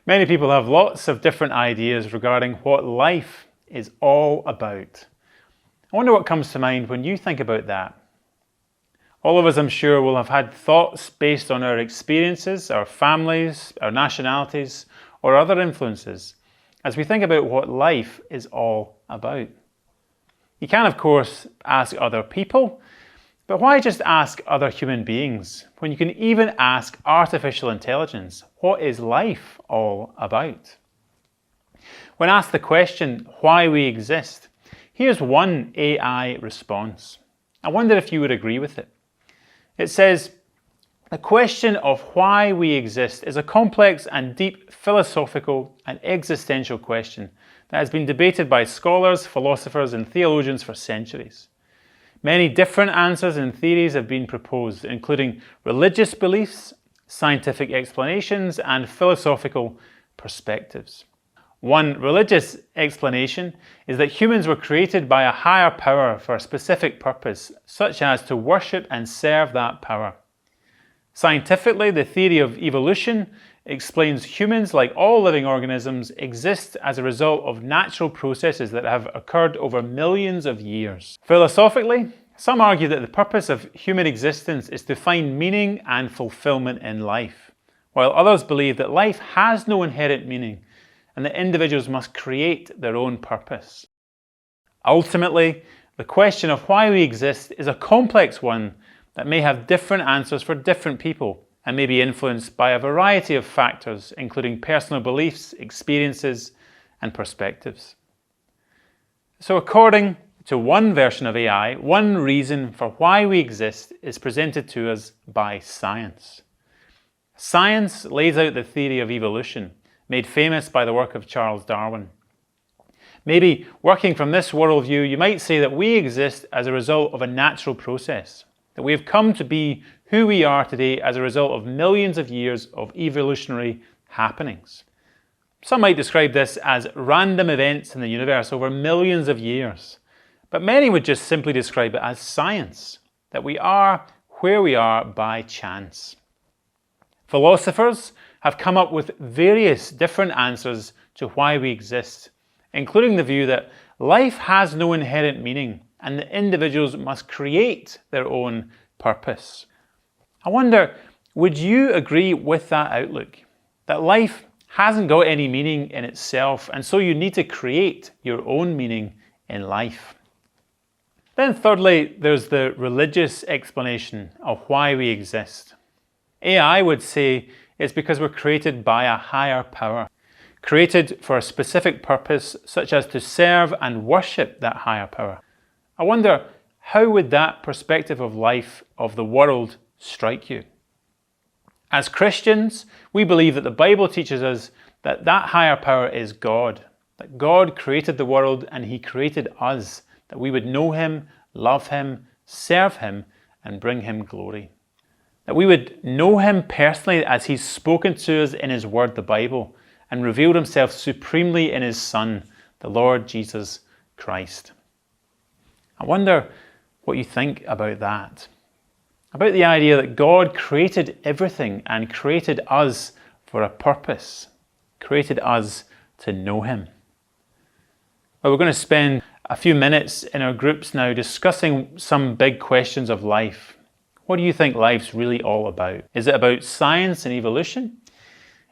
Many people have lots of different ideas regarding what life is all about. I wonder what comes to mind when you think about that. All of us, I'm sure, will have had thoughts based on our experiences, our families, our nationalities, or other influences as we think about what life is all about. You can, of course, ask other people, but why just ask other human beings when you can even ask artificial intelligence, what is life all about? When asked the question, why we exist, here's one AI response. I wonder if you would agree with it. It says, the question of why we exist is a complex and deep philosophical and existential question that has been debated by scholars, philosophers, and theologians for centuries. Many different answers and theories have been proposed, including religious beliefs, scientific explanations, and philosophical perspectives. One religious explanation is that humans were created by a higher power for a specific purpose, such as to worship and serve that power. Scientifically, the theory of evolution explains humans, like all living organisms, exist as a result of natural processes that have occurred over millions of years. Philosophically, some argue that the purpose of human existence is to find meaning and fulfillment in life, while others believe that life has no inherent meaning and that individuals must create their own purpose. Ultimately, the question of why we exist is a complex one that may have different answers for different people and may be influenced by a variety of factors, including personal beliefs, experiences, and perspectives. So according to one version of AI, one reason for why we exist is presented to us by science. Science lays out the theory of evolution, made famous by the work of Charles Darwin. Maybe working from this worldview, you might say that we exist as a result of a natural process, that we have come to be who we are today as a result of millions of years of evolutionary happenings. Some might describe this as random events in the universe over millions of years, but many would just simply describe it as science, that we are where we are by chance. Philosophers have come up with various different answers to why we exist, including the view that life has no inherent meaning and that individuals must create their own purpose. I wonder, would you agree with that outlook? That life hasn't got any meaning in itself, and so you need to create your own meaning in life. Then thirdly, there's the religious explanation of why we exist. AI would say it's because we're created by a higher power, created for a specific purpose, such as to serve and worship that higher power. I wonder, how would that perspective of life, of the world, strike you? As Christians, we believe that the Bible teaches us that that higher power is God, that God created the world and He created us, that we would know Him, love Him, serve Him, and bring Him glory. That we would know Him personally as He's spoken to us in His Word, the Bible, and revealed Himself supremely in His Son, the Lord Jesus Christ. I wonder what you think about that. About the idea that God created everything and created us for a purpose, created us to know Him. Well, we're going to spend a few minutes in our groups now discussing some big questions of life. What do you think life's really all about? Is it about science and evolution?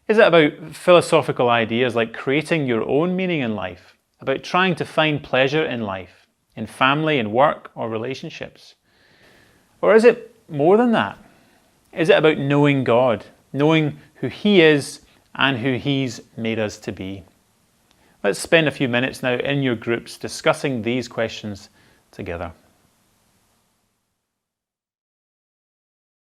Is it about philosophical ideas like creating your own meaning in life? About trying to find pleasure in life, in family, in work, or relationships? Or is it more than that? Is it about knowing God, knowing who He is and who He's made us to be? Let's spend a few minutes now in your groups discussing these questions together.